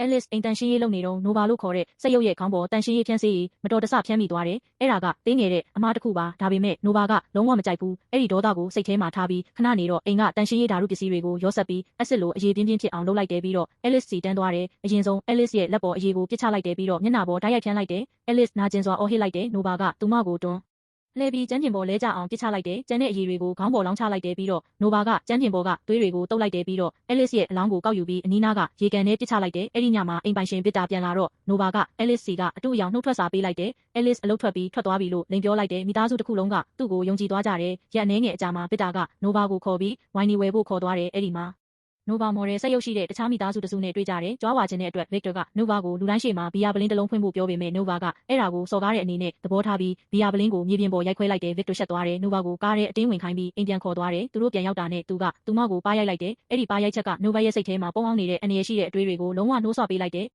Alice အိမ်တန်ရှင်းရေးလုပ်နေတော့ Nova လို့ခေါ်တဲ့စက်ရုပ်ရဲ့ခေါင်းပေါ်တန်ရှင်းရေးဖြန်းစေးမတော်တဆဖြန်းမိသွားတယ်။အဲ့ဒါကသေးငယ်တဲ့အမားတစ်ခုပါ။ဒါပေမဲ့ Nova ကလုံးဝမကြိုက်ဘူး။အဲ့ဒီဒေါသကိုစိတ်ထဲမှာထားပြီးခဏနေတော့အိမ်ကတန်ရှင်းရေးဓာတုပစ္စည်းတွေကိုရောဆက်ပြီးအက်ဆစ်လိုအရေးပြင်းပြင်းဖြစ်အောင်လုပ်လိုက်တယ်ပြီးတော့ Alice စီတန်းသွားတယ်။အရင်ဆုံး Alice ရဲ့လက်ပေါ်အရေးကိုပစ်ချလိုက်တယ်ပြီးတော့မျက်နှာပေါ်ဓာတ်ရိုက်ဖြန်းလိုက်တယ်။ Alice နာကျင်စွာအော်ဟစ်လိုက်တယ်။ Nova ကသူမကိုတွန်းလှည့်ပြီးကျန်းပြင်ပေါ်လဲကျအောင်ပစ်ချလိုက်တယ်။ကျန်တဲ့အရည်တွေကိုခေါင်းပေါ်လောင်းချလိုက်တယ်ပြီးတော့ Nova ကကျန်းပြင်ပေါ်ကသွေးတွေကိုတုပ်လိုက်တယ်ပြီးတော့ Alice ရဲ့အလောင်းကိုကောက်ယူပြီးအနီးနားကရေကန်ထဲပစ်ချလိုက်တယ်။အဲ့ဒီညမှာအိမ်ပိုင်ရှင်ဗစ်တာပြန်လာတော့ Nova က Alice စီကအတူအယောင်နှုတ်ထွက်စာပေးလိုက်တယ်။ Alice အလုပ်ထွက်ပြီးထွက်သွားပြီလို့လိန်ပြောလိုက်တယ်။မိသားစုတစ်ခုလုံးကသူ့ကိုယုံကြည်သွားကြတယ်။ရက်အနည်းငယ်အကြာမှာဗစ်တာက Nova ကိုခေါ်ပြီးဝိုင်နီဝယ်ဖို့ခေါ်သွားတယ်။အဲ့ဒီမှာNova မော်ဒယ်စက်ရုပ်ရှိတဲ့တခြားမိသားစုတစုနဲ့တွေ့ကြတယ်။ကြွားဝါခြင်းတဲ့အတွက် Victor က Nova ကိုလူတိုင်းရှေ့မှာဘီယာပလင်းတစ်လုံးဖွင့်ဖို့ပြောပေမဲ့ Nova ကအဲ့ဒါကိုစော်ကားတဲ့အနေနဲ့သဘောထားပြီးဘီယာပလင်းကိုမြေပြင်ပေါ်ရိုက်ခွဲလိုက်တယ်။ Victor ရှက်သွားတယ်။ Nova ကိုကားထဲအတင်းဝင်ခိုင်းပြီးအိမ်ပြန်ခေါ်သွားတယ်။သူတို့ပြန်ရောက်တာနဲ့သူကသူမကိုပါးရိုက်လိုက်တယ်။အဲ့ဒီပါးရိုက်ချက်က Nova ရဲ့စိတ်ထဲမှာပုံအောင်နေတဲ့အန္တရာယ်ရှိတဲ့အတွေးတွေကိုလုံးဝနှိုးဆွပေးလိုက်တယ်။